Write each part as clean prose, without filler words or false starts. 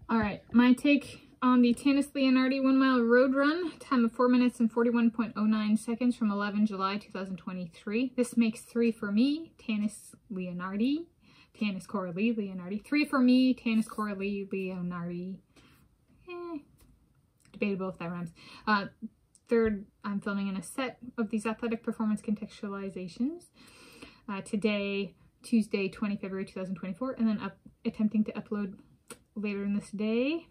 All right, my take on the Tanis Leonhardi 1 mile road run, time of 4 minutes and 41.09 seconds from 11 July 2023. This makes 3 for me, Tanis Leonhardi, Tanis Coralee Leonhardi. 3 for me, Tanis Coralee Leonhardi. Debatable if that rhymes. Third, I'm filming in a set of these athletic performance contextualizations. Today, Tuesday, 20 February 2024, and then attempting to upload later in this day.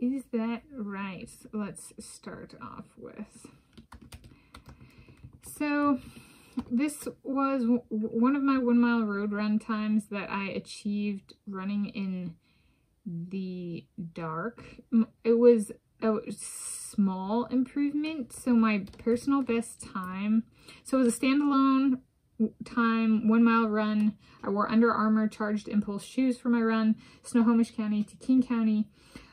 Is that right? Let's start off with. So this was one of my 1 mile road run times that I achieved running in the dark. It was a small improvement. So my personal best time, so it was a standalone time 1 mile run. I wore Under Armour Charged Impulse shoes for my run, Snohomish County to King County.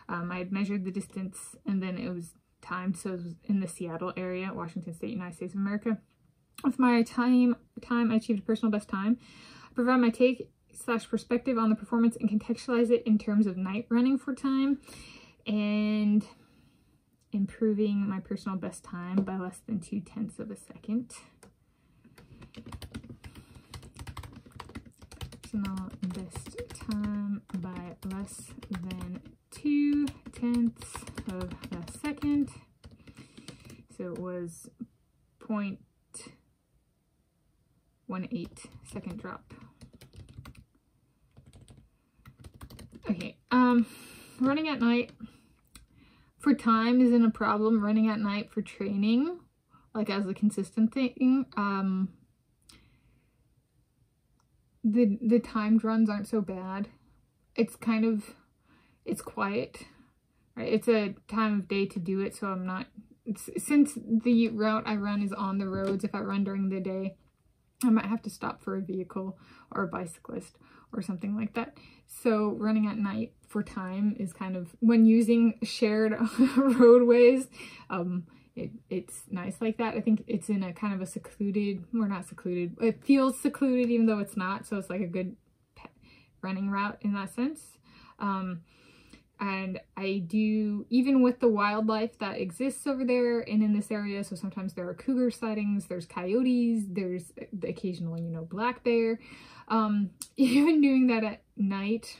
I had measured the distance and then it was timed, so it was in the Seattle area, Washington State, United States of America. With my time, I achieved a personal best time. I provide my take / perspective on the performance and contextualize it in terms of night running for time and improving my personal best time by less than 0.2 of a second. Personal best time by less than 0.2 of a second. So it was 0.18 second drop. Okay, running at night for time isn't a problem. Running at night for training, like as a consistent thing, the timed runs aren't so bad. It's quiet, right? It's a time of day to do it, so I'm not, since the route I run is on the roads, if I run during the day, I might have to stop for a vehicle or a bicyclist or something like that. So running at night for time is kind of, when using shared roadways, it's nice like that. I think it's in a kind of a secluded, or not secluded, it feels secluded even though it's not, so it's like a good running route in that sense. And I do, even with the wildlife that exists over there and in this area, so sometimes there are cougar sightings, there's coyotes, there's the occasional, black bear. Even doing that at night,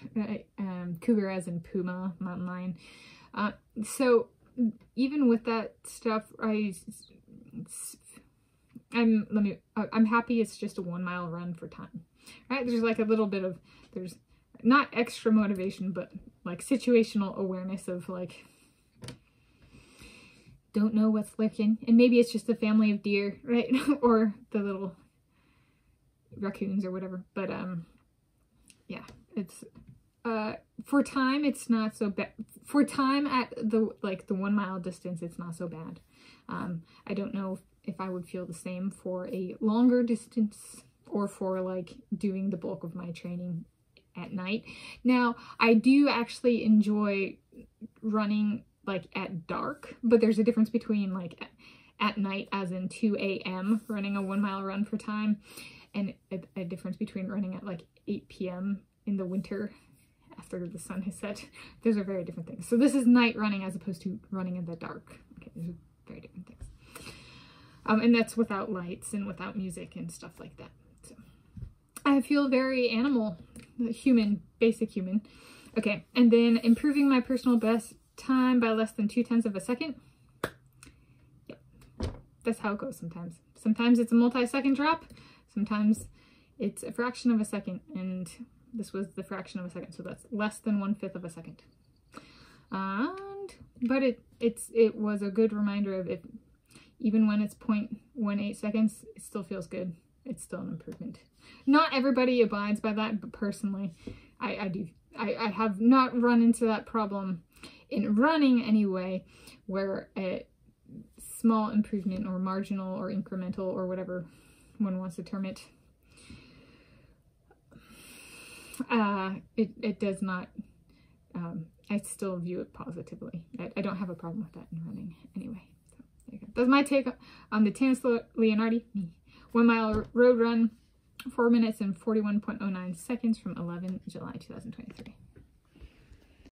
cougar as in puma, mountain lion. So even with that stuff, I'm happy it's just a 1 mile run for time, right? There's like a little bit of, there's not extra motivation, but like situational awareness of like, don't know what's lurking. And maybe it's just a family of deer, right? Or the little raccoons or whatever. But yeah, it's for time, it's not so bad. For time at the 1 mile distance, it's not so bad. I don't know if I would feel the same for a longer distance or for like doing the bulk of my training at night. Now, I do actually enjoy running like at dark, but there's a difference between like at night as in 2 a.m. running a 1 mile run for time, and a difference between running at like 8 p.m. in the winter after the sun has set. Those are very different things. So this is night running as opposed to running in the dark. Okay, those are very different things. And that's without lights and without music and stuff like that. So I feel very animal, human, basic human. Okay, and then improving my personal best time by less than 0.2 of a second. Yep, that's how it goes sometimes. Sometimes it's a multi-second drop. Sometimes it's a fraction of a second, and this was the fraction of a second, so that's less than 1/5 of a second. But it was a good reminder of it. Even when it's 0.18 seconds, it still feels good. It's still an improvement. Not everybody abides by that, but personally, I do. I have not run into that problem in running anyway, where a small improvement or marginal or incremental or whatever one wants to term it, it does not, I still view it positively. I don't have a problem with that in running anyway. So there you go. That's my take on the Tanis Leonhardi 1 mile road run 4 minutes and 41.09 seconds from 11 July 2023.